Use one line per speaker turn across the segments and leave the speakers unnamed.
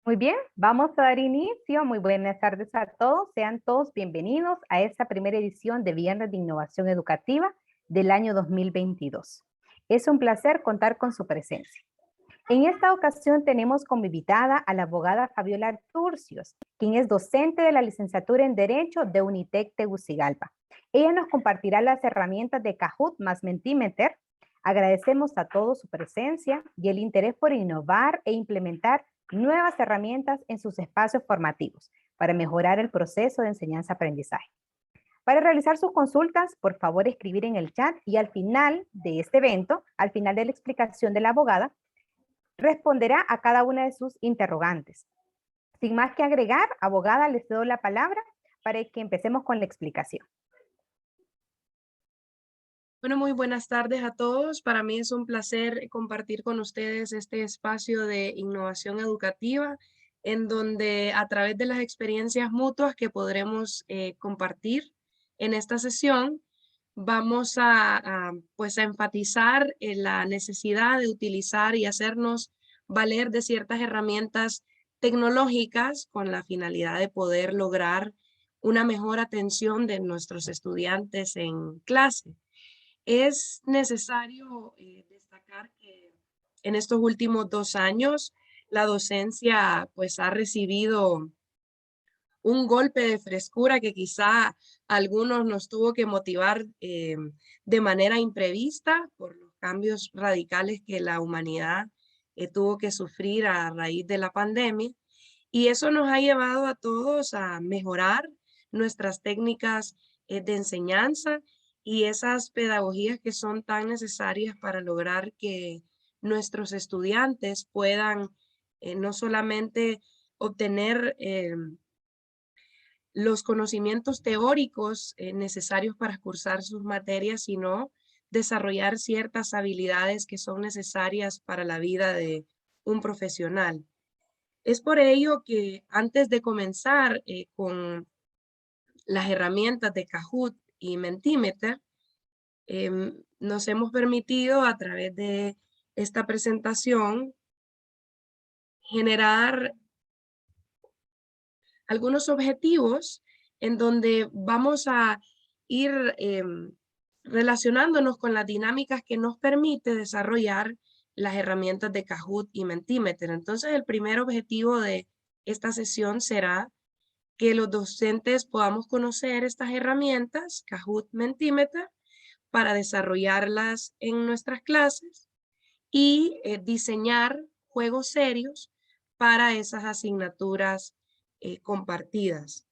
Muy bien, vamos a dar inicio. Muy buenas tardes a todos. Sean todos bienvenidos a esta primera edición de Viernes de Innovación Educativa del año 2022. Es un placer contar con su presencia. En esta ocasión tenemos como invitada a la abogada Fabiola Arturcios, quien es docente de la licenciatura en Derecho de Unitec Tegucigalpa. Ella nos compartirá las herramientas de Kahoot más Mentimeter. Agradecemos a todos su presencia y el interés por innovar e implementar nuevas herramientas en sus espacios formativos para mejorar el proceso de enseñanza-aprendizaje. Para realizar sus consultas, por favor escribir en el chat y al final de este evento, al final de la explicación de la abogada, responderá a cada una de sus interrogantes. Sin más que agregar, abogada, les doy la palabra para que empecemos con la explicación.
Bueno, muy buenas tardes a todos. Para mí es un placer compartir con ustedes este espacio de innovación educativa, en donde a través de las experiencias mutuas que podremos compartir en esta sesión, vamos pues a enfatizar en la necesidad de utilizar y hacernos valer de ciertas herramientas tecnológicas con la finalidad de poder lograr una mejor atención de nuestros estudiantes en clase. Es necesario destacar que en estos últimos 2 años la docencia pues ha recibido un golpe de frescura que quizá a algunos nos tuvo que motivar de manera imprevista por los cambios radicales que la humanidad tuvo que sufrir a raíz de la pandemia. Y eso nos ha llevado a todos a mejorar nuestras técnicas de enseñanza y esas pedagogías que son tan necesarias para lograr que nuestros estudiantes puedan no solamente obtener los conocimientos teóricos necesarios para cursar sus materias, sino desarrollar ciertas habilidades que son necesarias para la vida de un profesional. Es por ello que antes de comenzar con las herramientas de Kahoot y Mentimeter, nos hemos permitido a través de esta presentación generar algunos objetivos en donde vamos a ir relacionándonos con las dinámicas que nos permite desarrollar las herramientas de Kahoot y Mentimeter. Entonces, el primer objetivo de esta sesión será que los docentes podamos conocer estas herramientas, Kahoot, Mentimeter, para desarrollarlas en nuestras clases y diseñar juegos serios para esas asignaturas compartidas.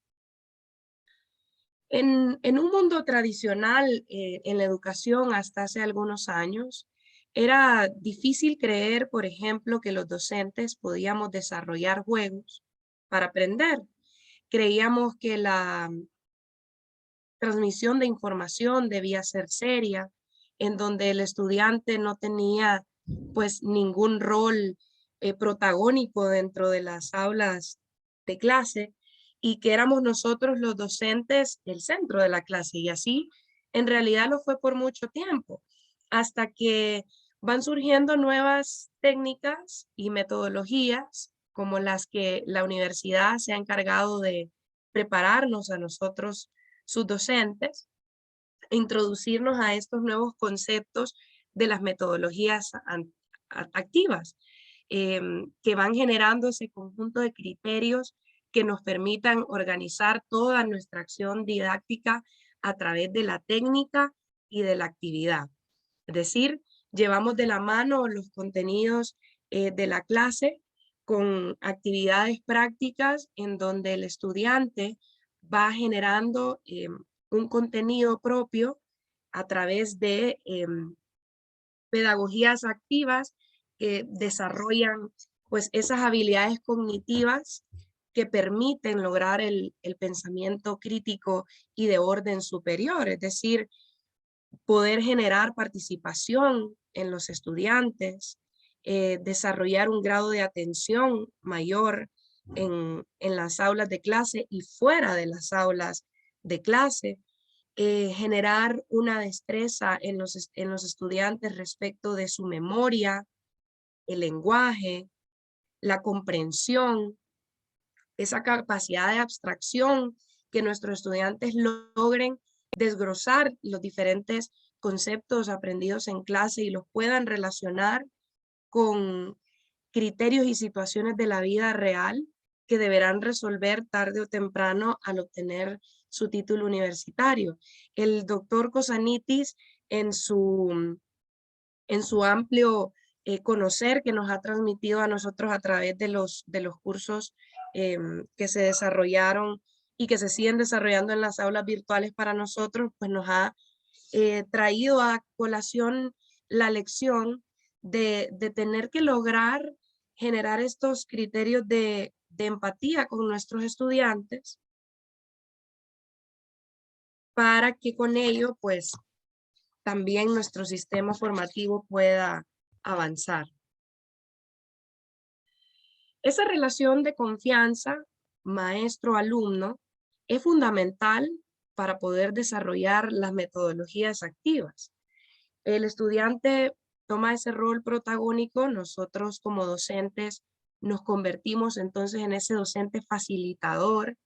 En un mundo tradicional en la educación hasta hace algunos años, era difícil creer, por ejemplo, que los docentes podíamos desarrollar juegos para aprender. Creíamos que la transmisión de información debía ser seria, en donde el estudiante no tenía pues ningún rol protagónico dentro de las aulas de clase y que éramos nosotros los docentes el centro de la clase. Y así en realidad lo fue por mucho tiempo, hasta que van surgiendo nuevas técnicas y metodologías como las que la universidad se ha encargado de prepararnos a nosotros, sus docentes, e introducirnos a estos nuevos conceptos de las metodologías activas, que van generando ese conjunto de criterios que nos permitan organizar toda nuestra acción didáctica a través de la técnica y de la actividad. Es decir, llevamos de la mano los contenidos de la clase con actividades prácticas en donde el estudiante va generando un contenido propio a través de pedagogías activas que desarrollan pues esas habilidades cognitivas que permiten lograr el pensamiento crítico y de orden superior, es decir, poder generar participación en los estudiantes, desarrollar un grado de atención mayor en las aulas de clase y fuera de las aulas de clase, generar una destreza en los estudiantes respecto de su memoria, el lenguaje, la comprensión, esa capacidad de abstracción, que nuestros estudiantes logren desglosar los diferentes conceptos aprendidos en clase y los puedan relacionar con criterios y situaciones de la vida real que deberán resolver tarde o temprano al obtener su título universitario. El doctor Cosanitis, en su amplio conocer que nos ha transmitido a nosotros a través de los cursos que se desarrollaron y que se siguen desarrollando en las aulas virtuales para nosotros, pues nos ha traído a colación la lección de tener que lograr generar estos criterios de empatía con nuestros estudiantes para que con ello, pues, también nuestro sistema formativo pueda avanzar. Esa relación de confianza maestro-alumno es fundamental para poder desarrollar las metodologías activas. El estudiante toma ese rol protagónico, nosotros como docentes nos convertimos entonces en ese docente facilitador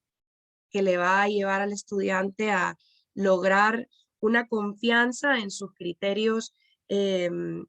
que le va a llevar al estudiante a lograr una confianza en sus criterios de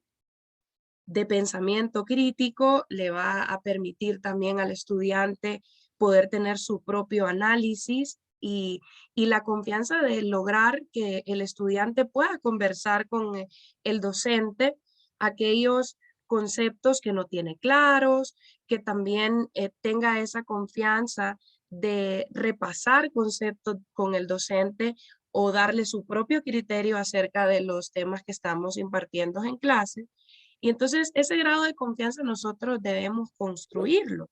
pensamiento crítico, le va a permitir también al estudiante poder tener su propio análisis y la confianza de lograr que el estudiante pueda conversar con el docente aquellos conceptos que no tiene claros, que también tenga esa confianza de repasar conceptos con el docente o darle su propio criterio acerca de los temas que estamos impartiendo en clase. Y entonces ese grado de confianza nosotros debemos construirlo.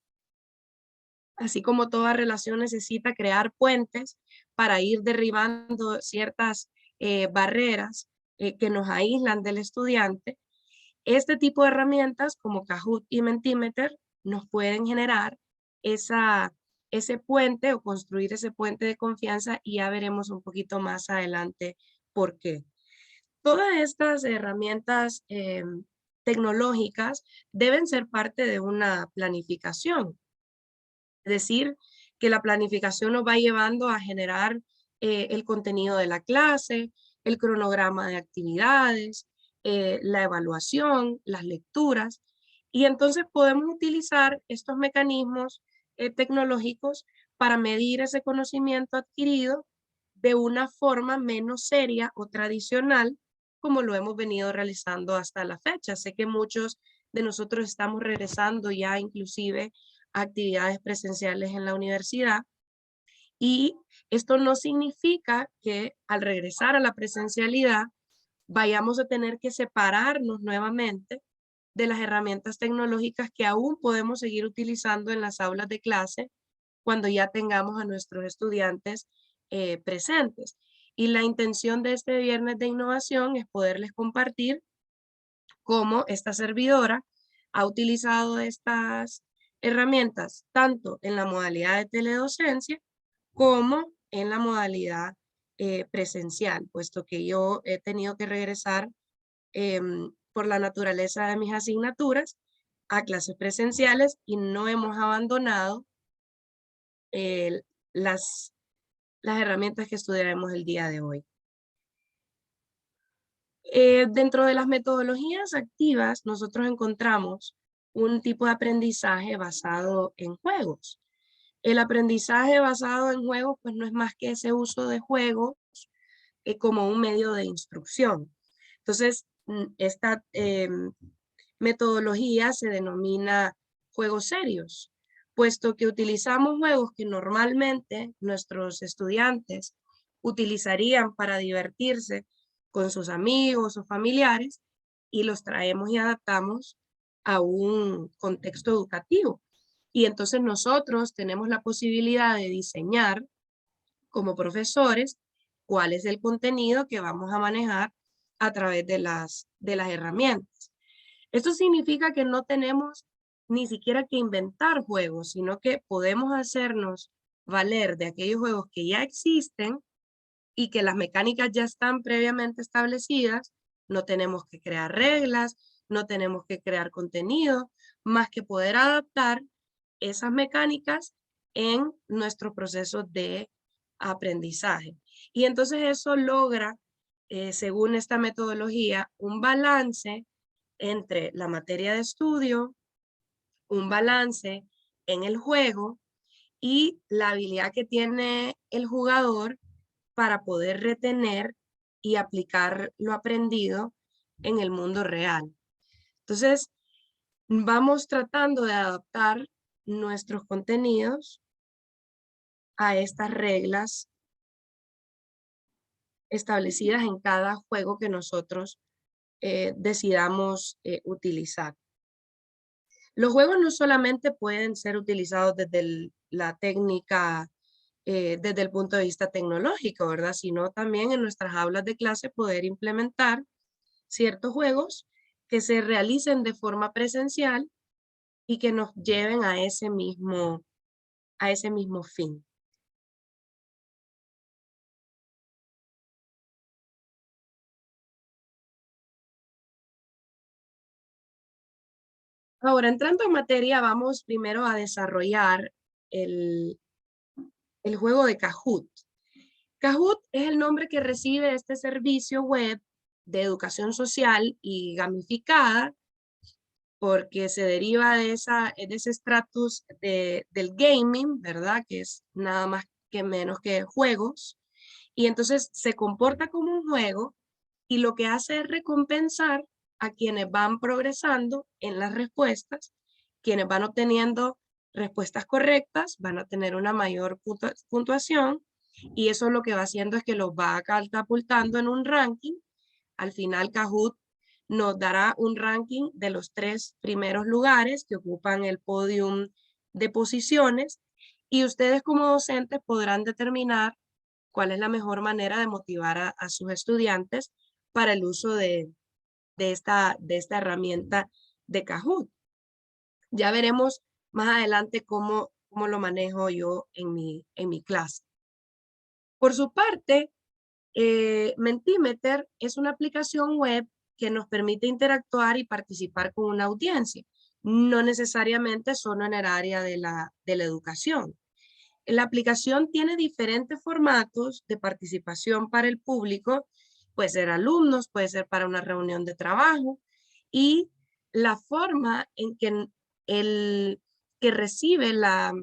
Así como toda relación necesita crear puentes para ir derribando ciertas barreras que nos aíslan del estudiante, este tipo de herramientas como Kahoot y Mentimeter nos pueden generar ese puente o construir ese puente de confianza, y ya veremos un poquito más adelante por qué. Todas estas herramientas tecnológicas deben ser parte de una planificación. Es decir, que la planificación nos va llevando a generar el contenido de la clase, el cronograma de actividades, la evaluación, las lecturas, y entonces podemos utilizar estos mecanismos tecnológicos para medir ese conocimiento adquirido de una forma menos seria o tradicional, como lo hemos venido realizando hasta la fecha. Sé que muchos de nosotros estamos regresando ya inclusive a actividades presenciales en la universidad, y esto no significa que al regresar a la presencialidad vayamos a tener que separarnos nuevamente de las herramientas tecnológicas que aún podemos seguir utilizando en las aulas de clase cuando ya tengamos a nuestros estudiantes presentes. Y la intención de este viernes de innovación es poderles compartir cómo esta servidora ha utilizado estas herramientas tanto en la modalidad de teledocencia como en la modalidad presencial, puesto que yo he tenido que regresar por la naturaleza de mis asignaturas a clases presenciales y no hemos abandonado las herramientas que estudiaremos el día de hoy. Dentro de las metodologías activas, nosotros encontramos un tipo de aprendizaje basado en juegos. El aprendizaje basado en juegos, pues no es más que ese uso de juegos como un medio de instrucción. Entonces, esta metodología se denomina juegos serios, puesto que utilizamos juegos que normalmente nuestros estudiantes utilizarían para divertirse con sus amigos o familiares, y los traemos y adaptamos a un contexto educativo. Y entonces nosotros tenemos la posibilidad de diseñar como profesores cuál es el contenido que vamos a manejar a través de las herramientas. Esto significa que no tenemos ni siquiera que inventar juegos, sino que podemos hacernos valer de aquellos juegos que ya existen y que las mecánicas ya están previamente establecidas. No tenemos que crear reglas, no tenemos que crear contenido, más que poder adaptar esas mecánicas en nuestro proceso de aprendizaje. Y entonces eso logra, según esta metodología, un balance entre la materia de estudio, un balance en el juego y la habilidad que tiene el jugador para poder retener y aplicar lo aprendido en el mundo real. Entonces, vamos tratando de adaptar nuestros contenidos a estas reglas establecidas en cada juego que nosotros decidamos utilizar. Los juegos no solamente pueden ser utilizados desde la técnica, desde el punto de vista tecnológico, ¿verdad? Sino también en nuestras aulas de clase poder implementar ciertos juegos que se realicen de forma presencial y que nos lleven a ese mismo fin. Ahora, entrando en materia, vamos primero a desarrollar el juego de Kahoot. Kahoot es el nombre que recibe este servicio web de educación social y gamificada porque se deriva de ese estatus del gaming, ¿verdad? Que es nada más que menos que juegos. Y entonces se comporta como un juego y lo que hace es recompensar a quienes van progresando en las respuestas, quienes van obteniendo respuestas correctas, van a tener una mayor puntuación y eso lo que va haciendo es que los va catapultando en un ranking. Al final Kahoot nos dará un ranking de los 3 primeros lugares que ocupan el podium de posiciones y ustedes como docentes podrán determinar cuál es la mejor manera de motivar a sus estudiantes para el uso de esta herramienta de Kahoot. Ya veremos más adelante cómo lo manejo yo en mi clase. Por su parte, Mentimeter es una aplicación web que nos permite interactuar y participar con una audiencia, no necesariamente solo en el área de la educación. La aplicación tiene diferentes formatos de participación para el público, puede ser alumnos, puede ser para una reunión de trabajo, y la forma en que el que recibe la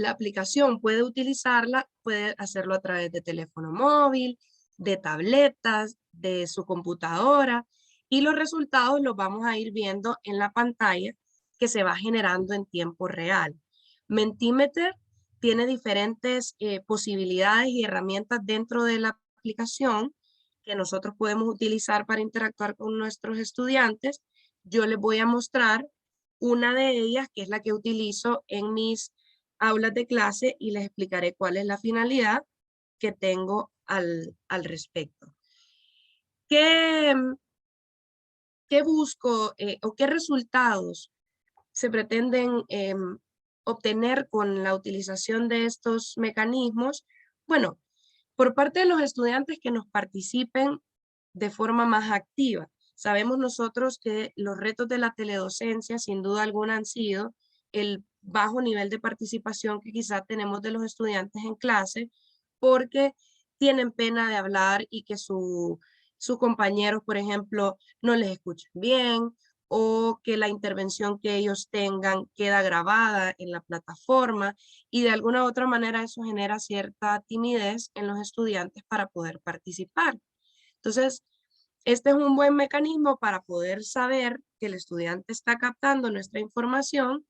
aplicación puede utilizarla, puede hacerlo a través de teléfono móvil, de tabletas, de su computadora, y los resultados los vamos a ir viendo en la pantalla que se va generando en tiempo real. Mentimeter tiene diferentes posibilidades y herramientas dentro de la aplicación que nosotros podemos utilizar para interactuar con nuestros estudiantes. Yo les voy a mostrar una de ellas, que es la que utilizo en mis aulas de clase y les explicaré cuál es la finalidad que tengo al respecto. ¿Qué busco o qué resultados se pretenden obtener con la utilización de estos mecanismos? Bueno, por parte de los estudiantes que nos participen de forma más activa. Sabemos nosotros que los retos de la teledocencia sin duda alguna han sido el bajo nivel de participación que quizá tenemos de los estudiantes en clase porque tienen pena de hablar y que sus compañeros, por ejemplo, no les escuchan bien o que la intervención que ellos tengan queda grabada en la plataforma y de alguna u otra manera eso genera cierta timidez en los estudiantes para poder participar. Entonces, este es un buen mecanismo para poder saber que el estudiante está captando nuestra información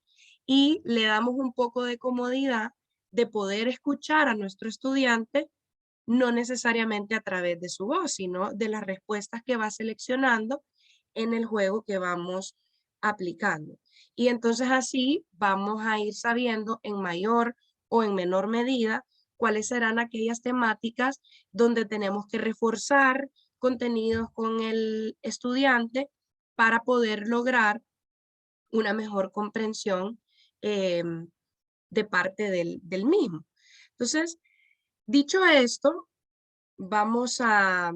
y le damos un poco de comodidad de poder escuchar a nuestro estudiante, no necesariamente a través de su voz, sino de las respuestas que va seleccionando en el juego que vamos aplicando. Y entonces así vamos a ir sabiendo en mayor o en menor medida cuáles serán aquellas temáticas donde tenemos que reforzar contenidos con el estudiante para poder lograr una mejor comprensión de parte del mismo. Entonces, dicho esto, vamos a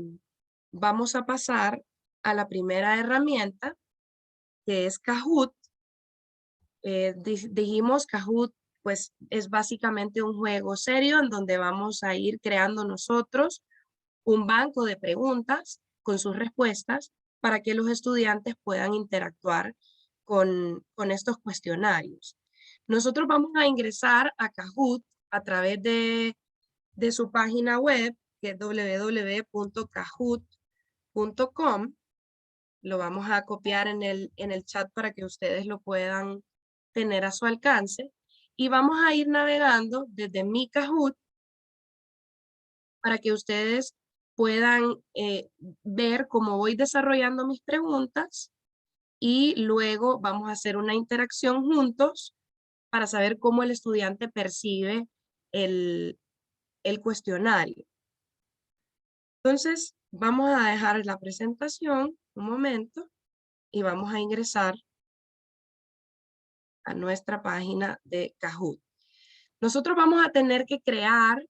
pasar a la primera herramienta, que es Kahoot. Dijimos Kahoot, pues es básicamente un juego serio en donde vamos a ir creando nosotros un banco de preguntas con sus respuestas para que los estudiantes puedan interactuar con estos cuestionarios. Nosotros vamos a ingresar a Kahoot a través de su página web, que es www.kahoot.com. Lo vamos a copiar en el chat para que ustedes lo puedan tener a su alcance. Y vamos a ir navegando desde mi Kahoot para que ustedes puedan ver cómo voy desarrollando mis preguntas y luego vamos a hacer una interacción juntos para saber cómo el estudiante percibe el cuestionario. Entonces, vamos a dejar la presentación un momento y vamos a ingresar a nuestra página de Kahoot. Nosotros vamos a tener que crear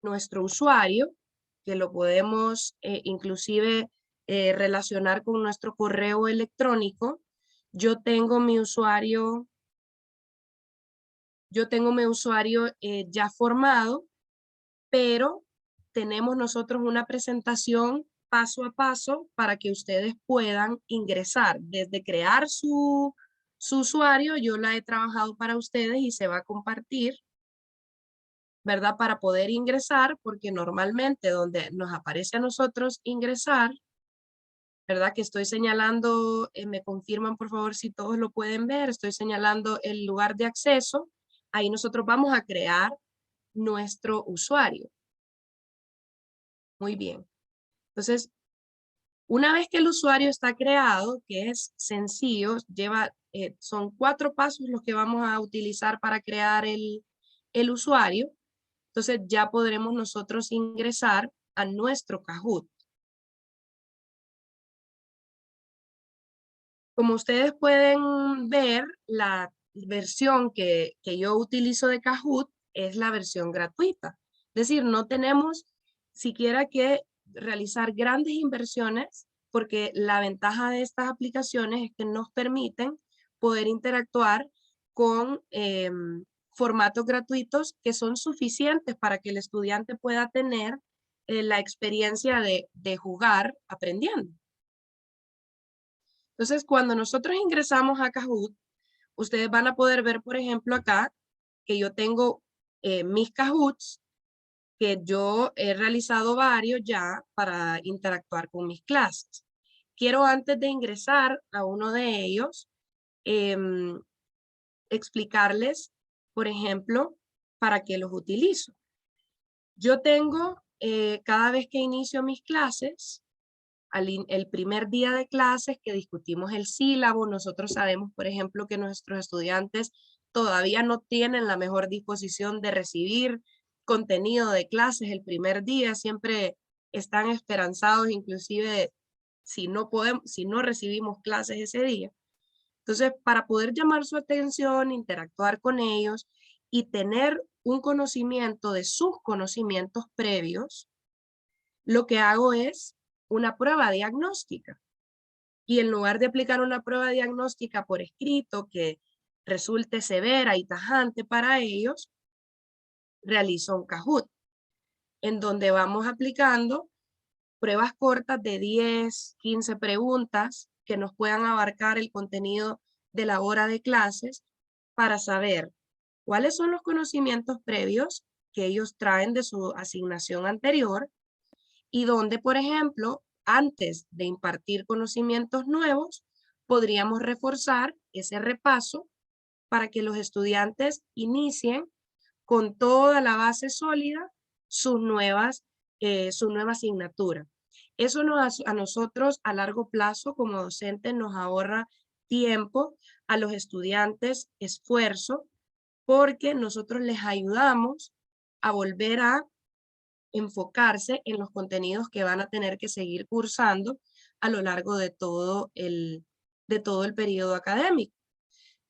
nuestro usuario, que lo podemos inclusive relacionar con nuestro correo electrónico. Yo tengo mi usuario ya formado, pero tenemos nosotros una presentación paso a paso para que ustedes puedan ingresar. Desde crear su usuario, yo la he trabajado para ustedes y se va a compartir, ¿verdad? Para poder ingresar, porque normalmente donde nos aparece a nosotros ingresar, ¿verdad? Que estoy señalando, me confirman por favor si todos lo pueden ver, estoy señalando el lugar de acceso, ahí nosotros vamos a crear nuestro usuario. Muy bien. Entonces, una vez que el usuario está creado, que es sencillo, son 4 pasos los que vamos a utilizar para crear el usuario. Entonces ya podremos nosotros ingresar a nuestro Kahoot. Como ustedes pueden ver, la versión que yo utilizo de Kahoot es la versión gratuita. Es decir, no tenemos siquiera que realizar grandes inversiones porque la ventaja de estas aplicaciones es que nos permiten poder interactuar con formatos gratuitos que son suficientes para que el estudiante pueda tener la experiencia de jugar aprendiendo. Entonces, cuando nosotros ingresamos a Kahoot, ustedes van a poder ver, por ejemplo, acá, que yo tengo mis Kahoots, que yo he realizado varios ya para interactuar con mis clases. Quiero antes de ingresar a uno de ellos, explicarles, por ejemplo, para qué los utilizo. Yo tengo, cada vez que inicio mis clases, el primer día de clases que discutimos el sílabo, nosotros sabemos, por ejemplo, que nuestros estudiantes todavía no tienen la mejor disposición de recibir contenido de clases el primer día, siempre están esperanzados, inclusive si no recibimos clases ese día. Entonces, para poder llamar su atención, interactuar con ellos y tener un conocimiento de sus conocimientos previos, lo que hago es una prueba diagnóstica. Y en lugar de aplicar una prueba diagnóstica por escrito que resulte severa y tajante para ellos, realizo un Kahoot, en donde vamos aplicando pruebas cortas de 10, 15 preguntas que nos puedan abarcar el contenido de la hora de clases para saber cuáles son los conocimientos previos que ellos traen de su asignación anterior y donde, por ejemplo, antes de impartir conocimientos nuevos, podríamos reforzar ese repaso para que los estudiantes inicien con toda la base sólida su nueva asignatura. Eso a nosotros a largo plazo como docentes nos ahorra tiempo, a los estudiantes esfuerzo, porque nosotros les ayudamos a volver a enfocarse en los contenidos que van a tener que seguir cursando a lo largo de todo el periodo académico.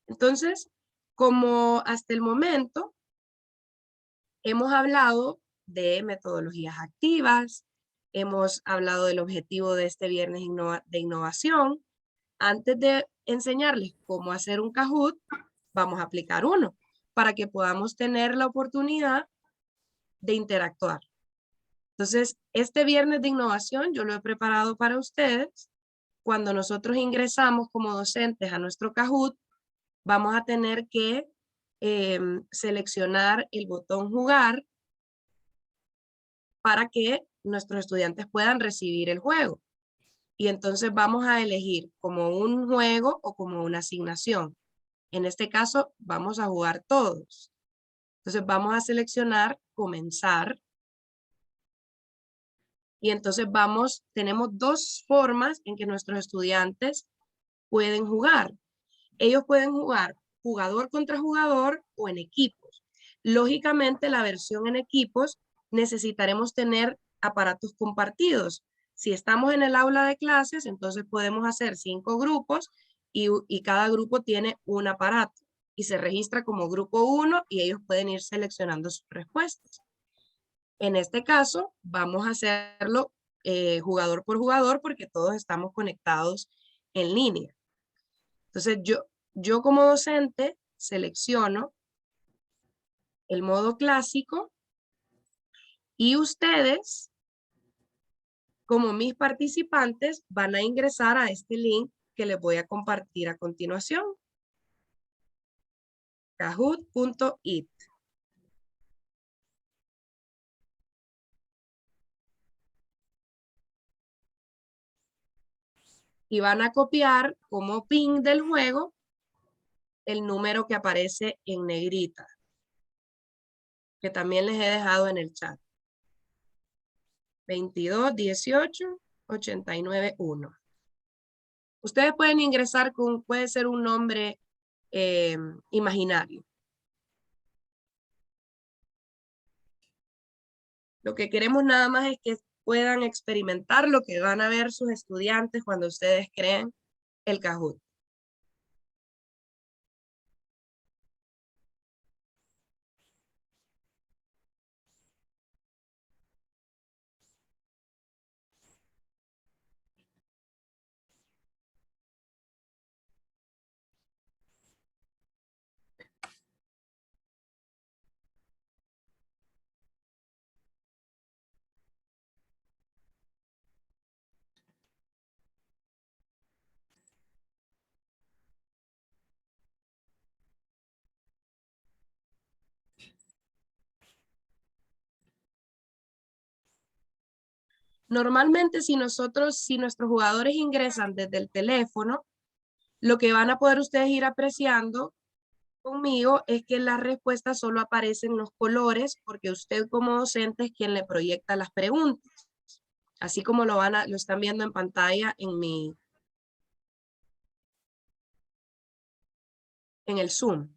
Entonces, como hasta el momento hemos hablado de metodologías activas, hemos hablado del objetivo de este viernes de innovación. Antes de enseñarles cómo hacer un Kahoot, vamos a aplicar uno para que podamos tener la oportunidad de interactuar. Entonces, este viernes de innovación yo lo he preparado para ustedes. Cuando nosotros ingresamos como docentes a nuestro Kahoot, vamos a tener que seleccionar el botón jugar para que nuestros estudiantes puedan recibir el juego. Y entonces vamos a elegir como un juego o como una asignación. En este caso, vamos a jugar todos. Entonces vamos a seleccionar comenzar. Y entonces tenemos dos formas en que nuestros estudiantes pueden jugar. Ellos pueden jugar jugador contra jugador o en equipos. Lógicamente, la versión en equipos necesitaremos tener aparatos compartidos. Si estamos en el aula de clases, entonces podemos hacer 5 grupos y cada grupo tiene un aparato y se registra como grupo 1 y ellos pueden ir seleccionando sus respuestas. En este caso, vamos a hacerlo jugador por jugador porque todos estamos conectados en línea. Entonces, yo como docente selecciono el modo clásico y ustedes, como mis participantes, van a ingresar a este link que les voy a compartir a continuación. Kahoot.it. Y van a copiar como pin del juego el número que aparece en negrita, que también les he dejado en el chat. 22 18 89 1. Ustedes pueden ingresar puede ser un nombre imaginario. Lo que queremos nada más es que puedan experimentar lo que van a ver sus estudiantes cuando ustedes creen el Kahoot. Normalmente si nuestros jugadores ingresan desde el teléfono, lo que van a poder ustedes ir apreciando conmigo es que las respuestas solo aparecen los colores porque usted como docente es quien le proyecta las preguntas. Así como lo están viendo en pantalla en el Zoom.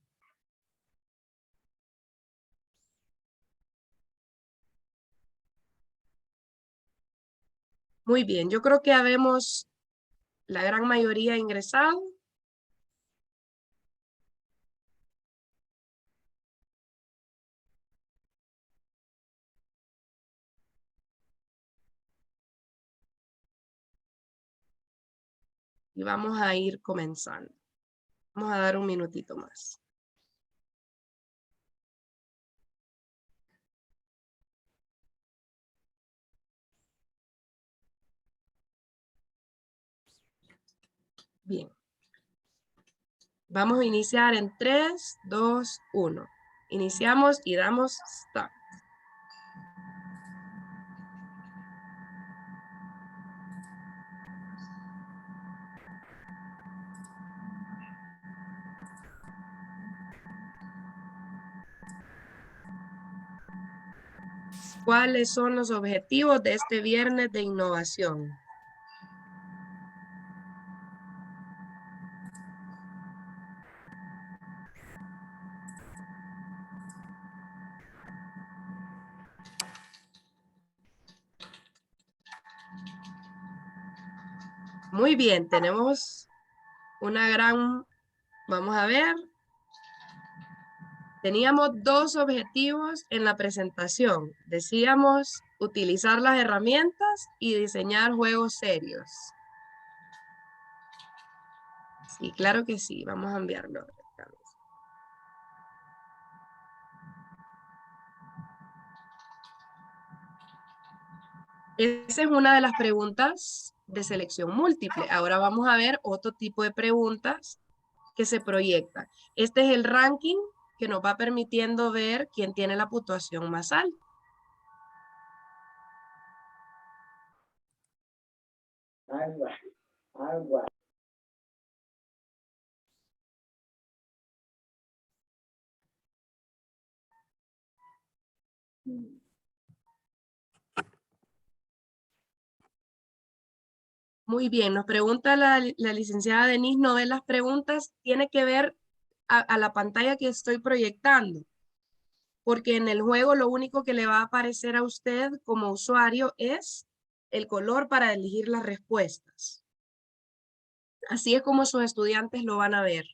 Muy bien, yo creo que habemos la gran mayoría ingresado. Y vamos a ir comenzando. Vamos a dar un minutito más. Bien. Vamos a iniciar en 3, 2, 1. Iniciamos y damos start. ¿Cuáles son los objetivos de este viernes de innovación? Muy bien, tenemos una gran, vamos a ver. Teníamos dos objetivos en la presentación. Decíamos utilizar las herramientas y diseñar juegos serios. Sí, claro que sí. Vamos a enviarlo. Esa es una de las preguntas de selección múltiple. Ahora vamos a ver otro tipo de preguntas que se proyectan. Este es el ranking que nos va permitiendo ver quién tiene la puntuación más alta. Muy bien, nos pregunta la licenciada Denise, no ve las preguntas, tiene que ver a la pantalla que estoy proyectando, porque en el juego lo único que le va a aparecer a usted como usuario es el color para elegir las respuestas. Así es como sus estudiantes lo van a ver.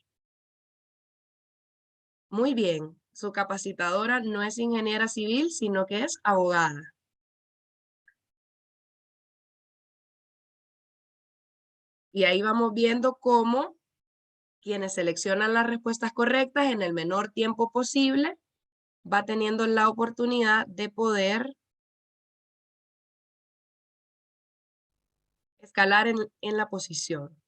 Muy bien, su capacitadora no es ingeniera civil, sino que es abogada. Y ahí vamos viendo cómo quienes seleccionan las respuestas correctas en el menor tiempo posible va teniendo la oportunidad de poder escalar en la posición.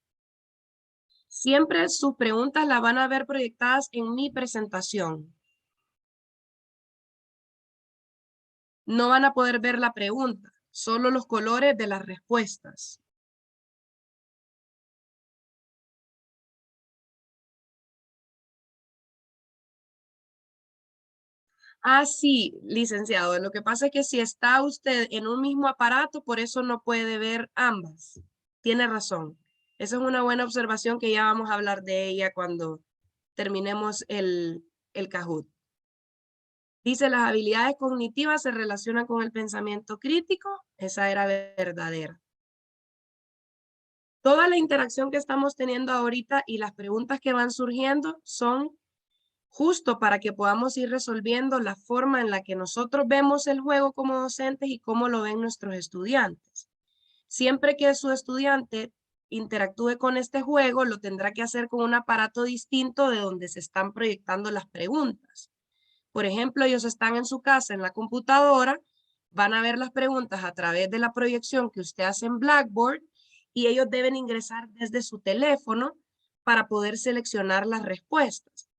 Siempre sus preguntas las van a ver proyectadas en mi presentación. No van a poder ver la pregunta, solo los colores de las respuestas. Ah, sí, licenciado. Lo que pasa es que si está usted en un mismo aparato, por eso no puede ver ambas. Tiene razón. Esa es una buena observación que ya vamos a hablar de ella cuando terminemos el Kahoot. Dice, las habilidades cognitivas se relacionan con el pensamiento crítico. Esa era verdadera. Toda la interacción que estamos teniendo ahorita y las preguntas que van surgiendo son justo para que podamos ir resolviendo la forma en la que nosotros vemos el juego como docentes y cómo lo ven nuestros estudiantes. Siempre que su estudiante interactúe con este juego, lo tendrá que hacer con un aparato distinto de donde se están proyectando las preguntas. Por ejemplo, ellos están en su casa, en la computadora, van a ver las preguntas a través de la proyección que usted hace en Blackboard y ellos deben ingresar desde su teléfono para poder seleccionar las respuestas.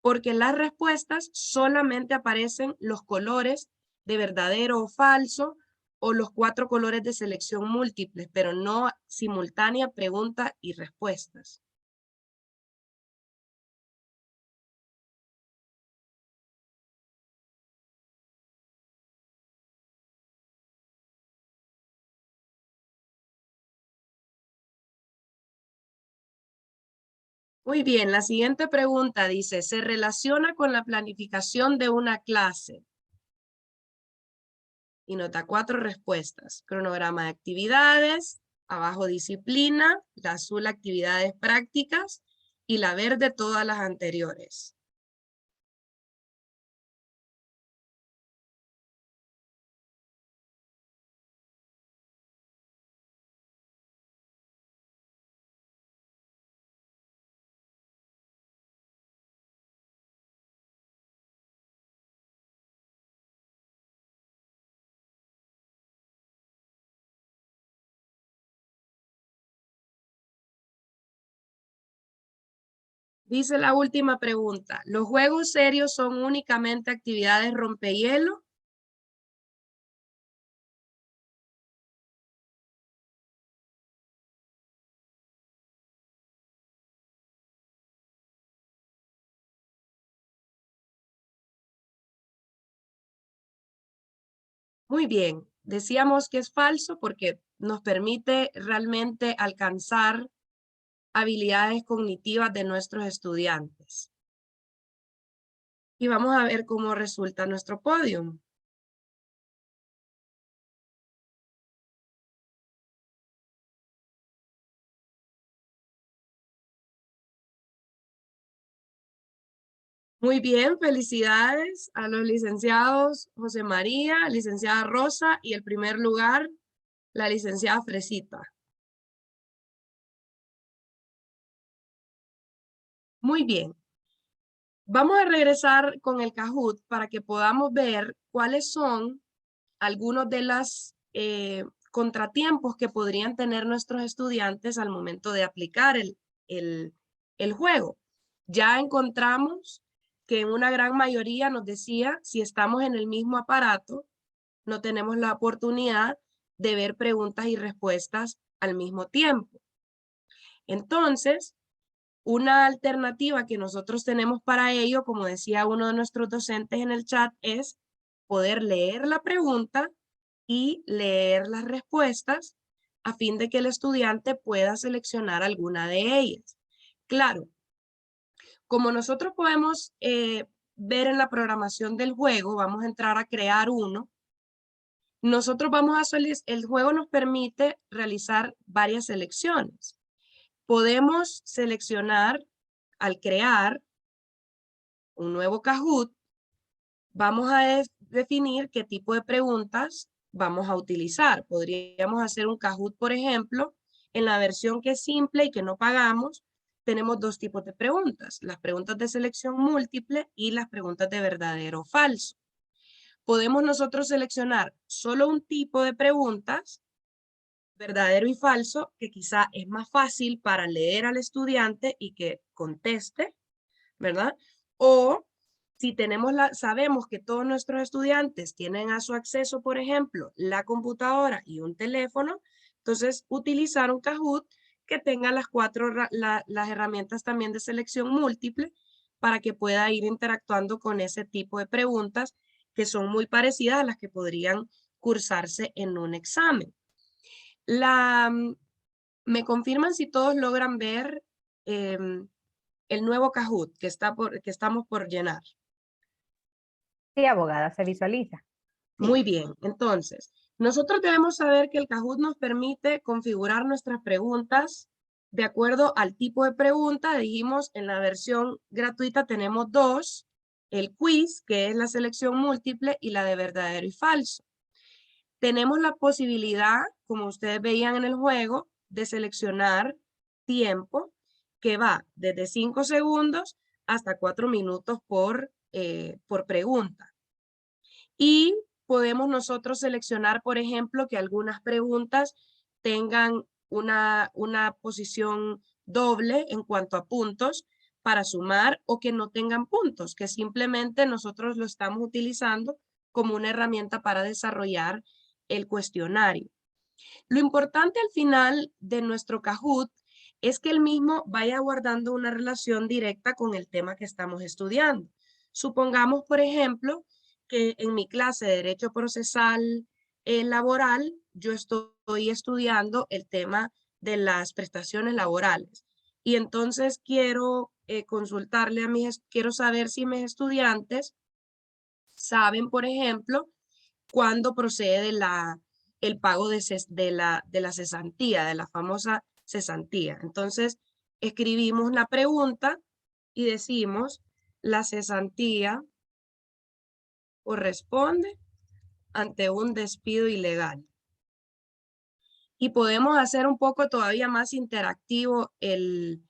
Porque en las respuestas solamente aparecen los colores de verdadero o falso o los 4 colores de selección múltiples, pero no simultánea pregunta y respuestas. Muy bien, la siguiente pregunta dice, ¿se relaciona con la planificación de una clase? Y nota 4 respuestas. Cronograma de actividades, abajo disciplina, la azul actividades prácticas y la verde todas las anteriores. Dice la última pregunta, ¿los juegos serios son únicamente actividades rompehielo? Muy bien, decíamos que es falso porque nos permite realmente alcanzar habilidades cognitivas de nuestros estudiantes. Y vamos a ver cómo resulta nuestro podio. Muy bien, felicidades a los licenciados José María, licenciada Rosa y el primer lugar, la licenciada Fresita. Muy bien. Vamos a regresar con el Kahoot para que podamos ver cuáles son algunos de los contratiempos que podrían tener nuestros estudiantes al momento de aplicar el juego. Ya encontramos que en una gran mayoría nos decía, si estamos en el mismo aparato, no tenemos la oportunidad de ver preguntas y respuestas al mismo tiempo. Entonces, una alternativa que nosotros tenemos para ello, como decía uno de nuestros docentes en el chat, es poder leer la pregunta y leer las respuestas a fin de que el estudiante pueda seleccionar alguna de ellas. Claro, como nosotros podemos ver en la programación del juego, vamos a entrar a crear uno. Nosotros vamos a solicitar, el juego nos permite realizar varias selecciones. Podemos seleccionar al crear un nuevo Kahoot, vamos a definir qué tipo de preguntas vamos a utilizar. Podríamos hacer un Kahoot, por ejemplo, en la versión que es simple y que no pagamos, tenemos dos tipos de preguntas, las preguntas de selección múltiple y las preguntas de verdadero o falso. Podemos nosotros seleccionar solo un tipo de preguntas, verdadero y falso, que quizá es más fácil para leer al estudiante y que conteste, ¿verdad? O si tenemos sabemos que todos nuestros estudiantes tienen a su acceso, por ejemplo, la computadora y un teléfono, entonces utilizar un Kahoot que tenga las las herramientas también de selección múltiple para que pueda ir interactuando con ese tipo de preguntas que son muy parecidas a las que podrían cursarse en un examen. Me confirman si todos logran ver el nuevo Kahoot que estamos por llenar.
Sí, abogada, se visualiza.
Muy bien, entonces, nosotros debemos saber que el Kahoot nos permite configurar nuestras preguntas de acuerdo al tipo de pregunta. Dijimos, en la versión gratuita tenemos dos, el quiz, que es la selección múltiple, y la de verdadero y falso. Tenemos la posibilidad, como ustedes veían en el juego, de seleccionar tiempo que va desde 5 segundos hasta 4 minutos por pregunta. Y podemos nosotros seleccionar, por ejemplo, que algunas preguntas tengan una posición doble en cuanto a puntos para sumar o que no tengan puntos, que simplemente nosotros lo estamos utilizando como una herramienta para desarrollar el cuestionario. Lo importante al final de nuestro Kahoot es que el mismo vaya guardando una relación directa con el tema que estamos estudiando. Supongamos, por ejemplo, que en mi clase de Derecho Procesal Laboral, yo estoy estudiando el tema de las prestaciones laborales. Y entonces quiero consultarle a quiero saber si mis estudiantes saben, por ejemplo, cuándo procede el pago de la cesantía, de la famosa cesantía. Entonces, escribimos la pregunta y decimos, la cesantía corresponde ante un despido ilegal. Y podemos hacer un poco todavía más interactivo el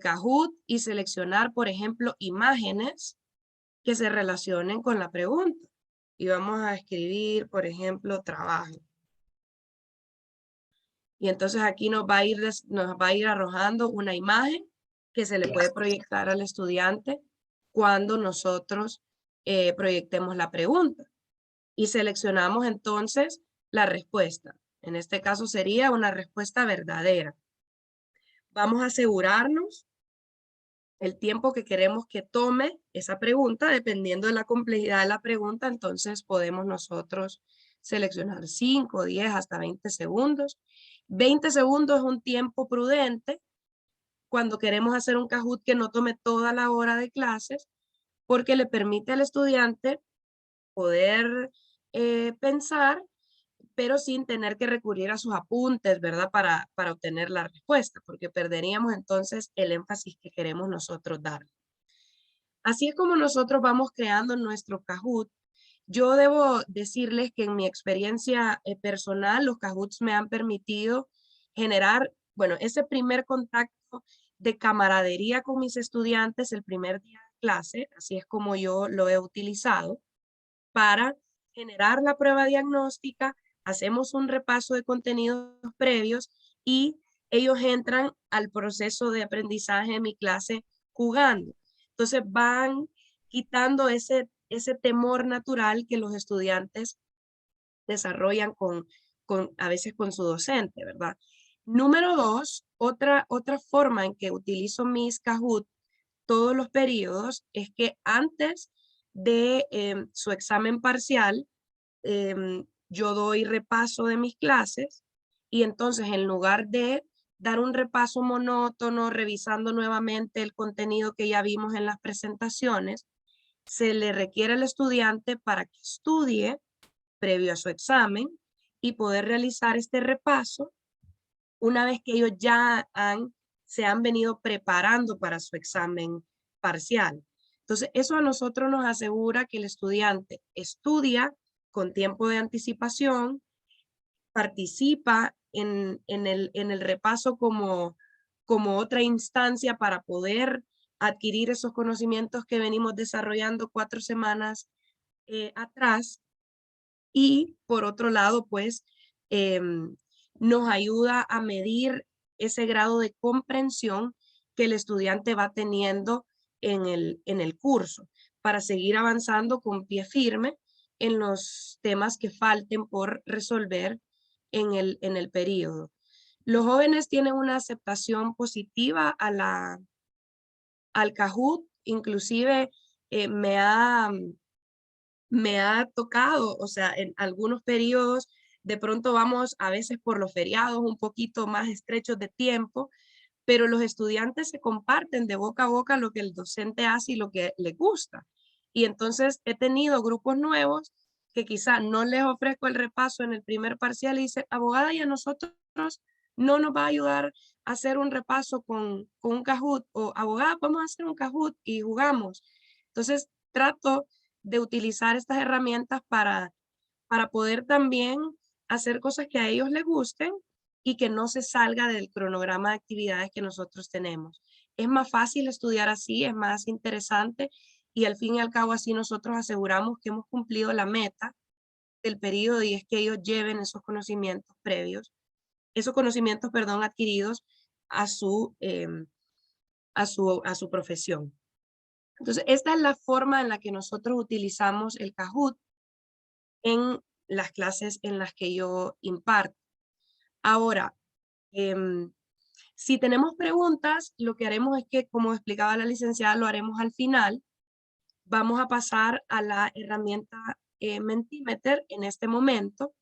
Kahoot y seleccionar, por ejemplo, imágenes que se relacionen con la pregunta. Y vamos a escribir, por ejemplo, trabajo. Y entonces aquí nos va a ir arrojando una imagen que se le puede proyectar al estudiante cuando nosotros proyectemos la pregunta. Y seleccionamos entonces la respuesta. En este caso sería una respuesta verdadera. Vamos a asegurarnos el tiempo que queremos que tome esa pregunta, dependiendo de la complejidad de la pregunta, entonces podemos nosotros seleccionar 5, 10, hasta 20 segundos. 20 segundos es un tiempo prudente cuando queremos hacer un Kahoot que no tome toda la hora de clases, porque le permite al estudiante poder pensar, pero sin tener que recurrir a sus apuntes, ¿verdad? Para obtener la respuesta, porque perderíamos entonces el énfasis que queremos nosotros dar. Así es como nosotros vamos creando nuestro Kahoot. Yo debo decirles que en mi experiencia personal, los Kahoots me han permitido generar, bueno, ese primer contacto de camaradería con mis estudiantes el primer día de clase, así es como yo lo he utilizado, para generar la prueba diagnóstica, hacemos un repaso de contenidos previos y ellos entran al proceso de aprendizaje de mi clase jugando. Entonces van quitando ese temor natural que los estudiantes desarrollan a veces con su docente, ¿verdad? Número dos, otra forma en que utilizo mis Kahoot todos los periodos es que antes de su examen parcial, yo doy repaso de mis clases y entonces en lugar de dar un repaso monótono, revisando nuevamente el contenido que ya vimos en las presentaciones, se le requiere al estudiante para que estudie previo a su examen y poder realizar este repaso una vez que ellos se han venido preparando para su examen parcial. Entonces, eso a nosotros nos asegura que el estudiante estudia con tiempo de anticipación, participa en el repaso como otra instancia para poder adquirir esos conocimientos que venimos desarrollando 4 semanas atrás. Y por otro lado, pues, nos ayuda a medir ese grado de comprensión que el estudiante va teniendo en el curso para seguir avanzando con pie firme en los temas que falten por resolver en el periodo. Los jóvenes tienen una aceptación positiva al Kahoot, inclusive me ha tocado, o sea, en algunos periodos, de pronto vamos a veces por los feriados un poquito más estrechos de tiempo, pero los estudiantes se comparten de boca a boca lo que el docente hace y lo que les gusta. Y entonces he tenido grupos nuevos que quizá no les ofrezco el repaso en el primer parcial y dice, abogada, y a nosotros no nos va a ayudar a hacer un repaso con un Kahoot, o abogada, vamos a hacer un Kahoot y jugamos. Entonces trato de utilizar estas herramientas para poder también hacer cosas que a ellos les gusten y que no se salga del cronograma de actividades que nosotros tenemos. Es más fácil estudiar así, es más interesante y al fin y al cabo así nosotros aseguramos que hemos cumplido la meta del periodo y es que ellos lleven esos conocimientos previos, esos conocimientos, perdón, adquiridos a a su profesión. Entonces, esta es la forma en la que nosotros utilizamos el Kahoot en las clases en las que yo imparto. Ahora, em, si tenemos preguntas, lo que haremos es que, como explicaba la licenciada, lo haremos al final. Vamos a pasar a la herramienta Mentimeter en este momento.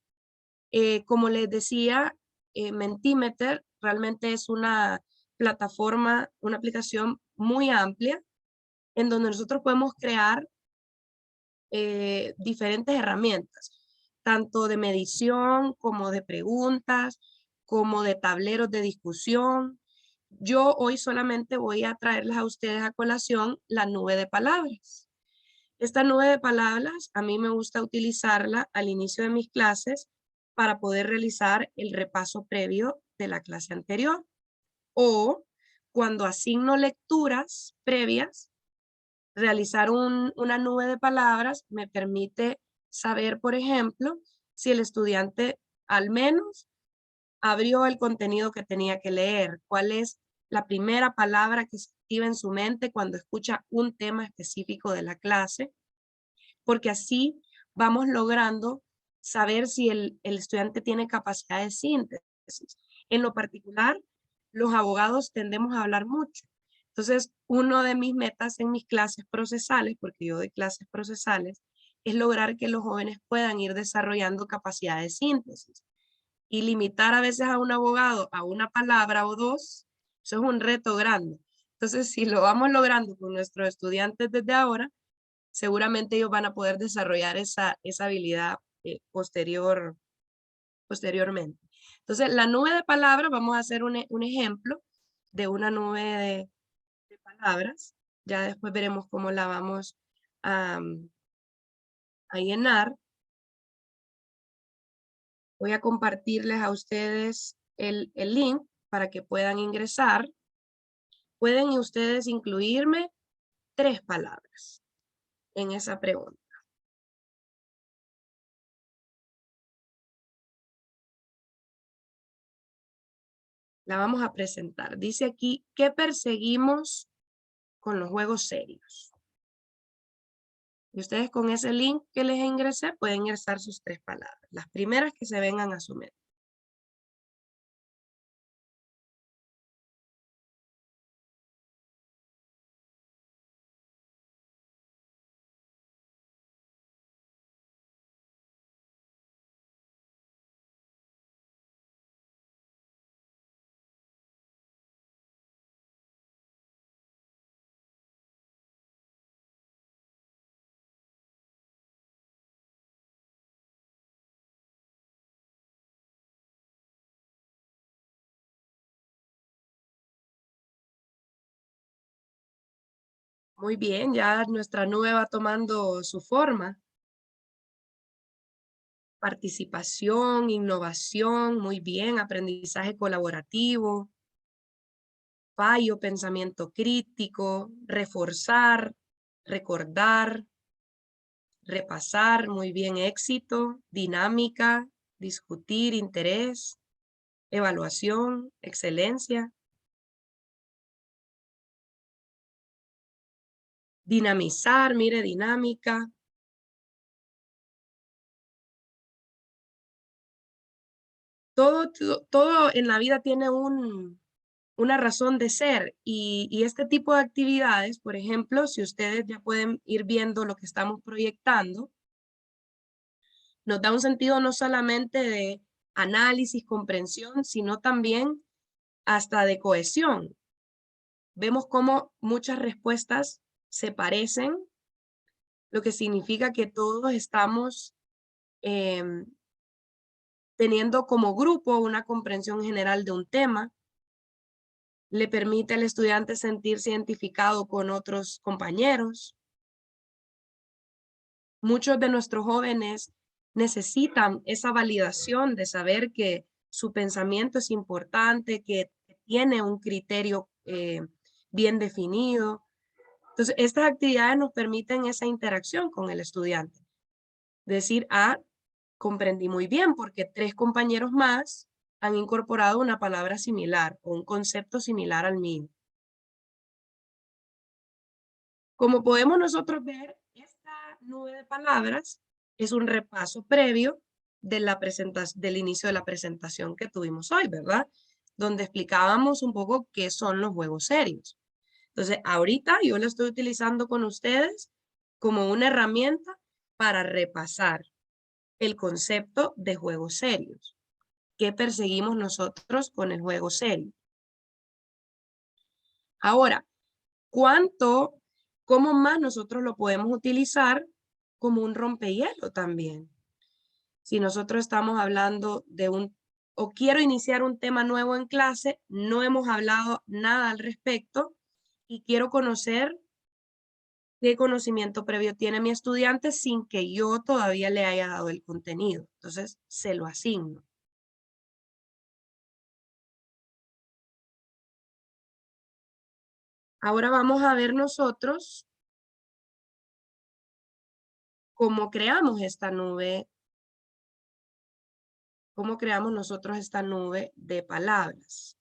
Como les decía, Mentimeter realmente es una plataforma, una aplicación muy amplia en donde nosotros podemos crear diferentes herramientas, tanto de medición como de preguntas, como de tableros de discusión. Yo hoy solamente voy a traerles a ustedes a colación la nube de palabras. Esta nube de palabras a mí me gusta utilizarla al inicio de mis clases para poder realizar el repaso previo de la clase anterior o cuando asigno lecturas previas. Realizar una nube de palabras me permite saber, por ejemplo, si el estudiante al menos abrió el contenido que tenía que leer, cuál es la primera palabra que se activa en su mente cuando escucha un tema específico de la clase, porque así vamos logrando saber si el estudiante tiene capacidad de síntesis. En lo particular, los abogados tendemos a hablar mucho. Entonces, uno de mis metas en mis clases procesales, porque yo doy clases procesales, es lograr que los jóvenes puedan ir desarrollando capacidad de síntesis. Y limitar a veces a un abogado a una palabra o dos, eso es un reto grande. Entonces, si lo vamos logrando con nuestros estudiantes desde ahora, seguramente ellos van a poder desarrollar esa habilidad posteriormente. Entonces, la nube de palabras, vamos a hacer un ejemplo de una nube de palabras, Ya después veremos cómo la vamos a llenar. Voy a compartirles a ustedes el link para que puedan ingresar. Pueden ustedes incluirme 3 palabras en esa pregunta. La vamos a presentar. Dice aquí, ¿qué perseguimos con los juegos serios? Y ustedes con ese link que les ingresé pueden ingresar sus 3 palabras, las primeras que se vengan a su mente. Muy bien, ya nuestra nube va tomando su forma. Participación, innovación, muy bien, aprendizaje colaborativo, fallo, pensamiento crítico, reforzar, recordar, repasar, muy bien, éxito, dinámica, discutir, interés, evaluación, excelencia, dinamizar, mire, dinámica. Todo en la vida tiene una razón de ser y este tipo de actividades, por ejemplo, si ustedes ya pueden ir viendo lo que estamos proyectando, nos da un sentido no solamente de análisis, comprensión, sino también hasta de cohesión. Vemos cómo muchas respuestas se parecen, lo que significa que todos estamos teniendo como grupo una comprensión general de un tema. Le permite al estudiante sentirse identificado con otros compañeros. Muchos de nuestros jóvenes necesitan esa validación de saber que su pensamiento es importante, que tiene un criterio bien definido. Entonces, estas actividades nos permiten esa interacción con el estudiante. Decir, comprendí muy bien porque 3 compañeros más han incorporado una palabra similar o un concepto similar al mío. Como podemos nosotros ver, esta nube de palabras es un repaso previo de del inicio de la presentación que tuvimos hoy, ¿verdad? Donde explicábamos un poco qué son los juegos serios. Entonces, ahorita yo lo estoy utilizando con ustedes como una herramienta para repasar el concepto de juegos serios. ¿Qué perseguimos nosotros con el juego serio? Ahora, ¿cómo más nosotros lo podemos utilizar como un rompehielo también? Si nosotros estamos hablando o quiero iniciar un tema nuevo en clase, no hemos hablado nada al respecto y quiero conocer qué conocimiento previo tiene mi estudiante sin que yo todavía le haya dado el contenido. Entonces, se lo asigno. Ahora vamos a ver nosotros cómo creamos esta nube, cómo creamos nosotros esta nube de palabras.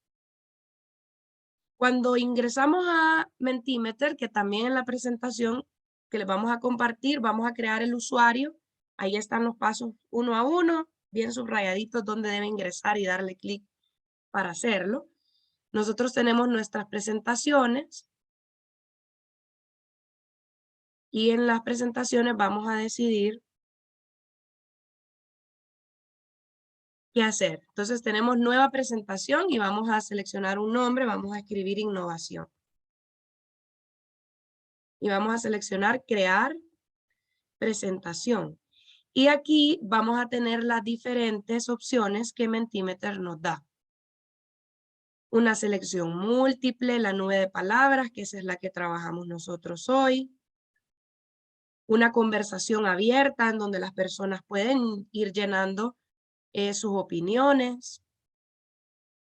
Cuando ingresamos a Mentimeter, que también en la presentación que les vamos a compartir, vamos a crear el usuario. Ahí están los pasos uno a uno, bien subrayaditos donde debe ingresar y darle clic para hacerlo. Nosotros tenemos nuestras presentaciones y en las presentaciones vamos a decidir qué hacer. Entonces tenemos nueva presentación y vamos a seleccionar un nombre, vamos a escribir innovación. Y vamos a seleccionar crear presentación. Y aquí vamos a tener las diferentes opciones que Mentimeter nos da. una selección múltiple, la nube de palabras, que esa es la que trabajamos nosotros hoy, una conversación abierta en donde las personas pueden ir llenando sus opiniones,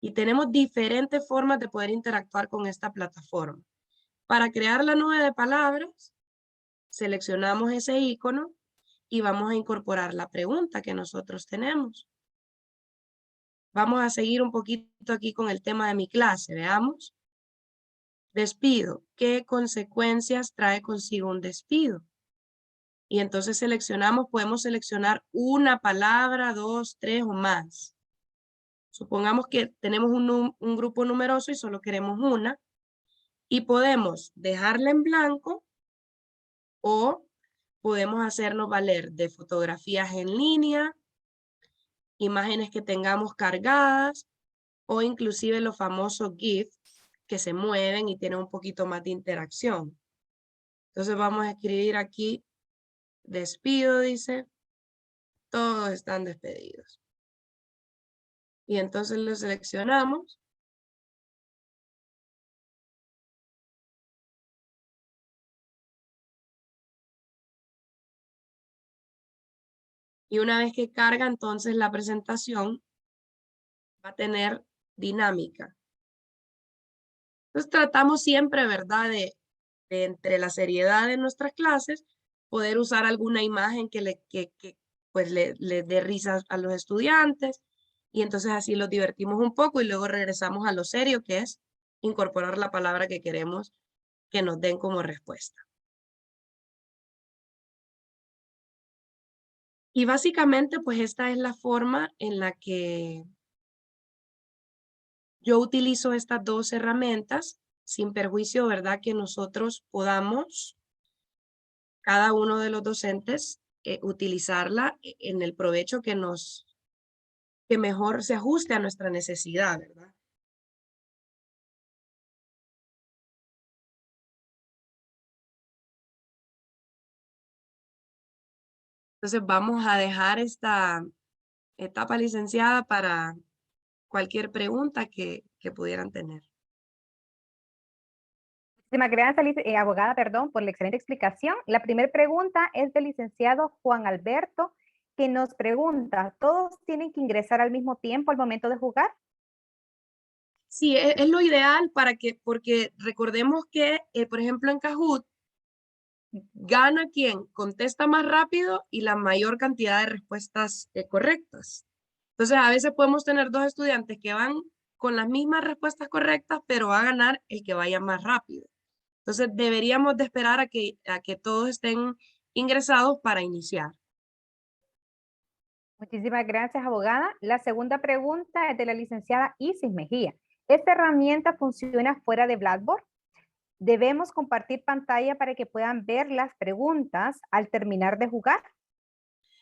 y tenemos diferentes formas de poder interactuar con esta plataforma. Para crear la nube de palabras, seleccionamos ese icono y vamos a incorporar la pregunta que nosotros tenemos. Vamos a seguir un poquito aquí con el tema de mi clase, veamos. Despido. ¿Qué consecuencias trae consigo un despido? Y entonces seleccionamos, podemos seleccionar una palabra, 2, 3 o más. Supongamos que tenemos un grupo numeroso y solo queremos una, y podemos dejarla en blanco o podemos hacernos valer de fotografías en línea, imágenes que tengamos cargadas o inclusive los famosos GIFs que se mueven y tienen un poquito más de interacción. Entonces vamos a escribir aquí, despido, dice, todos están despedidos. Y entonces lo seleccionamos. Y una vez que carga, entonces la presentación va a tener dinámica. Entonces tratamos siempre, ¿verdad?, de entre la seriedad de nuestras clases, poder usar alguna imagen pues le dé risa a los estudiantes, y entonces así los divertimos un poco y luego regresamos a lo serio, que es incorporar la palabra que queremos que nos den como respuesta. Y básicamente, pues esta es la forma en la que yo utilizo estas dos herramientas, sin perjuicio, ¿verdad?, que nosotros podamos, cada uno de los docentes, utilizarla en el provecho que mejor se ajuste a nuestra necesidad, ¿verdad? Entonces vamos a dejar esta etapa, licenciada, para cualquier pregunta que pudieran tener.
Muchísimas gracias, abogada, perdón, por la excelente explicación. La primera pregunta es del licenciado Juan Alberto, que nos pregunta, ¿todos tienen que ingresar al mismo tiempo al momento de jugar?
Sí, es lo ideal porque recordemos que, por ejemplo, en Kahoot, gana quien contesta más rápido y la mayor cantidad de respuestas correctas. Entonces, a veces podemos tener dos estudiantes que van con las mismas respuestas correctas, pero va a ganar el que vaya más rápido. Entonces, deberíamos de esperar a que todos estén ingresados para iniciar.
Muchísimas gracias, abogada. La segunda pregunta es de la licenciada Isis Mejía. ¿Esta herramienta funciona fuera de Blackboard? ¿Debemos compartir pantalla para que puedan ver las preguntas al terminar de jugar?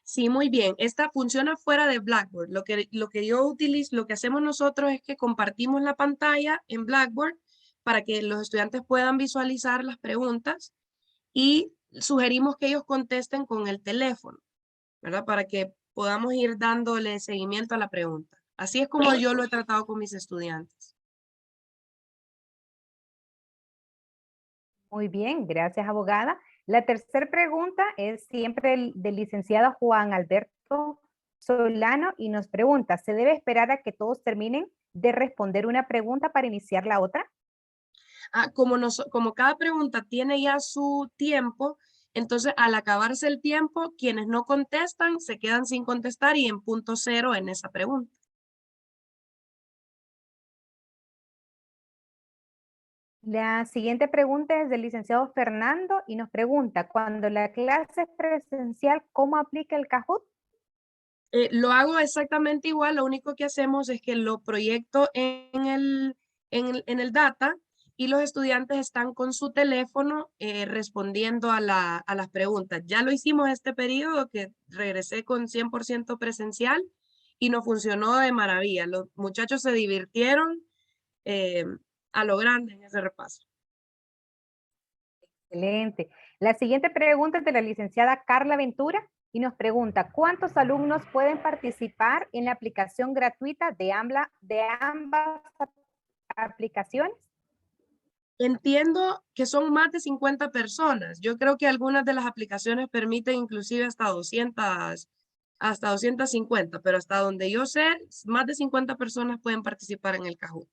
Sí, muy bien. Esta funciona fuera de Blackboard. Lo que yo utilizo, lo que hacemos nosotros es que compartimos la pantalla en Blackboard para que los estudiantes puedan visualizar las preguntas, y sugerimos que ellos contesten con el teléfono, ¿verdad? Para que podamos ir dándole seguimiento a la pregunta. Así es como yo lo he tratado con mis estudiantes.
Muy bien, gracias, abogada. La tercera pregunta es siempre del licenciado Juan Alberto Solano y nos pregunta, ¿se debe esperar a que todos terminen de responder una pregunta para iniciar la otra?
Como cada pregunta tiene ya su tiempo, entonces al acabarse el tiempo, quienes no contestan se quedan sin contestar y en punto cero en esa pregunta.
La siguiente pregunta es del licenciado Fernando y nos pregunta, cuando la clase es presencial, ¿cómo aplica el Kahoot?
Lo hago exactamente igual, lo único que hacemos es que lo proyecto en el data, y los estudiantes están con su teléfono respondiendo a las preguntas. Ya lo hicimos este periodo que regresé con 100% presencial y nos funcionó de maravilla. Los muchachos se divirtieron eh, a lo grande en ese repaso.
Excelente. La siguiente pregunta es de la licenciada Carla Ventura y nos pregunta, ¿cuántos alumnos pueden participar en la aplicación gratuita de ambas aplicaciones?
Entiendo que son más de 50 personas. Yo creo que algunas de las aplicaciones permiten inclusive hasta 250, pero hasta donde yo sé, más de 50 personas pueden participar en el Kahoot.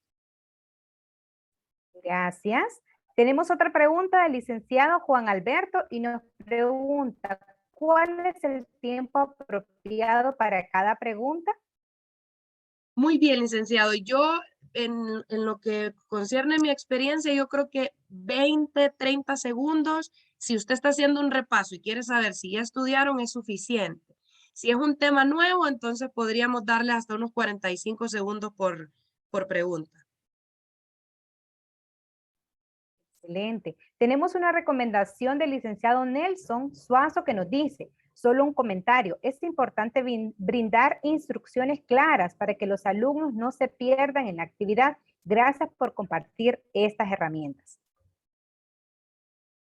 Gracias. Tenemos otra pregunta del licenciado Juan Alberto y nos pregunta, ¿cuál es el tiempo apropiado para cada pregunta?
Muy bien, licenciado. Yo, en lo que concierne mi experiencia, yo creo que 20, 30 segundos, si usted está haciendo un repaso y quiere saber si ya estudiaron, es suficiente. Si es un tema nuevo, entonces podríamos darle hasta unos 45 segundos por pregunta.
Excelente. Tenemos una recomendación del licenciado Nelson Suazo que nos dice, solo un comentario, es importante brindar instrucciones claras para que los alumnos no se pierdan en la actividad. Gracias por compartir estas herramientas.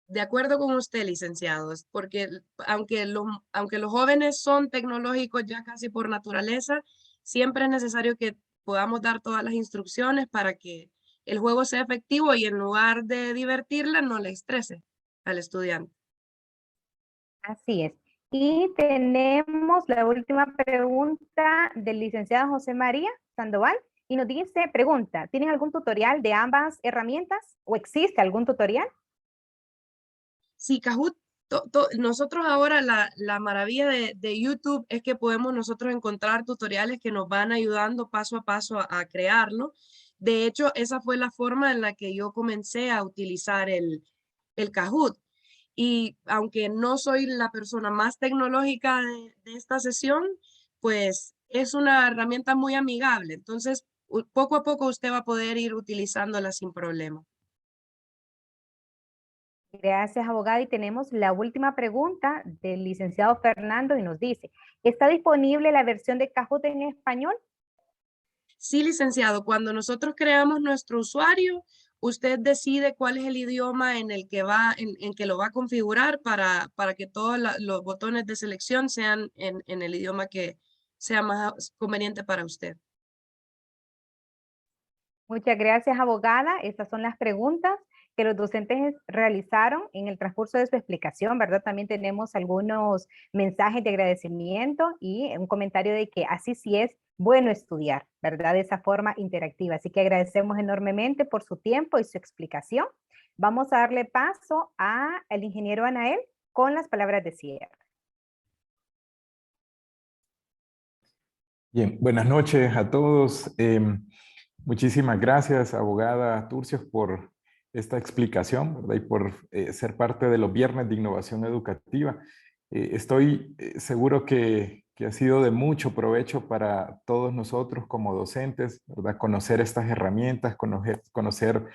De acuerdo con usted, licenciados, porque aunque los jóvenes son tecnológicos ya casi por naturaleza, siempre es necesario que podamos dar todas las instrucciones para que el juego sea efectivo y en lugar de divertirla, no le estrese al estudiante.
Así es. Y tenemos la última pregunta del licenciado José María Sandoval y nos dice, pregunta, ¿tienen algún tutorial de ambas herramientas o existe algún tutorial?
Sí, Kahoot, nosotros ahora la maravilla de YouTube es que podemos nosotros encontrar tutoriales que nos van ayudando paso a paso a crearlo. De hecho, esa fue la forma en la que yo comencé a utilizar el Kahoot. Y aunque no soy la persona más tecnológica de esta sesión, pues es una herramienta muy amigable. Entonces, poco a poco usted va a poder ir utilizándola sin problema.
Gracias, abogada. Y tenemos la última pregunta del licenciado Fernando y nos dice, ¿está disponible la versión de Kahoot en español?
Sí, licenciado, cuando nosotros creamos nuestro usuario, usted decide cuál es el idioma en el que en que lo va a configurar para que todos los botones de selección sean en el idioma que sea más conveniente para usted.
Muchas gracias, abogada. Estas son las preguntas que los docentes realizaron en el transcurso de su explicación, ¿verdad? También tenemos algunos mensajes de agradecimiento y un comentario de que así sí es bueno estudiar, ¿verdad? De esa forma interactiva. Así que agradecemos enormemente por su tiempo y su explicación. Vamos a darle paso al ingeniero Anael con las palabras de cierre.
Bien, buenas noches a todos. Muchísimas gracias, abogada Turcios, por esta explicación, ¿verdad? Y por ser parte de los viernes de innovación educativa. Estoy seguro que ha sido de mucho provecho para todos nosotros como docentes, ¿verdad? Conocer estas herramientas, conocer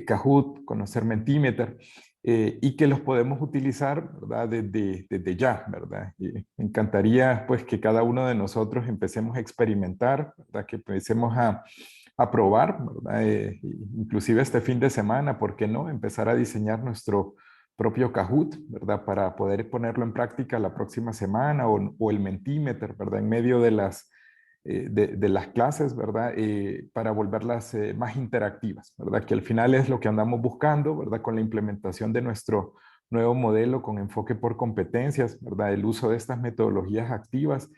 Kahoot, conocer Mentimeter, y que los podemos utilizar, ¿verdad? Desde ya, ¿verdad? Me encantaría pues que cada uno de nosotros empecemos a experimentar, ¿verdad? Que empecemos a probar, ¿verdad? Inclusive este fin de semana, ¿por qué no? Empezar a diseñar nuestro propio Kahoot, ¿verdad? Para poder ponerlo en práctica la próxima semana o el Mentimeter, ¿verdad? En medio de las clases, ¿verdad? Para volverlas más interactivas, ¿verdad? Que al final es lo que andamos buscando, ¿verdad? Con la implementación de nuestro nuevo modelo con enfoque por competencias, ¿verdad? El uso de estas metodologías activas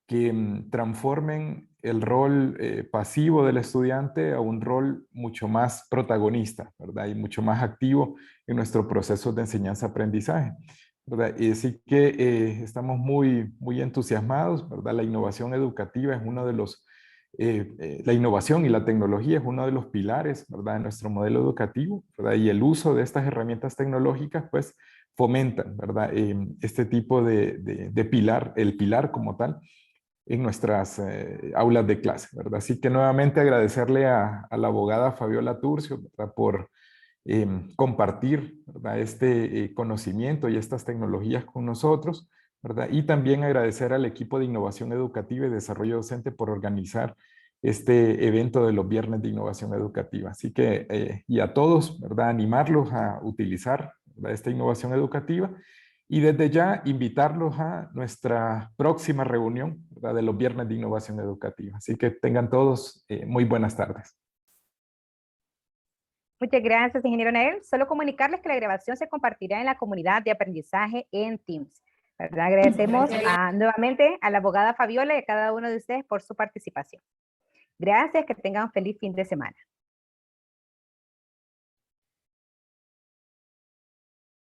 que transformen el rol pasivo del estudiante a un rol mucho más protagonista, ¿verdad? Y mucho más activo en nuestro proceso de enseñanza-aprendizaje, ¿verdad? Y así que estamos muy entusiasmados, ¿verdad? La innovación educativa es uno de los, la innovación y la tecnología es uno de los pilares, ¿verdad? De nuestro modelo educativo, ¿verdad? Y el uso de estas herramientas tecnológicas, pues, fomentan, ¿verdad? Este tipo de pilar, el pilar como tal, en nuestras aulas de clase, ¿verdad? Así que nuevamente agradecerle a la abogada Fabiola Turcio, ¿verdad? Por compartir, ¿verdad? Este conocimiento y estas tecnologías con nosotros, ¿verdad? Y también agradecer al equipo de innovación educativa y desarrollo docente por organizar este evento de los viernes de innovación educativa. Así que, y a todos, ¿verdad? Animarlos a utilizar, ¿verdad? Esta innovación educativa y desde ya invitarlos a nuestra próxima reunión, ¿verdad? De los viernes de innovación educativa. Así que tengan todos muy buenas tardes.
Muchas gracias, ingeniero Nael. Solo comunicarles que la grabación se compartirá en la comunidad de aprendizaje en Teams. ¿Verdad? Agradecemos nuevamente a la abogada Fabiola y a cada uno de ustedes por su participación. Gracias, que tengan un feliz fin de semana.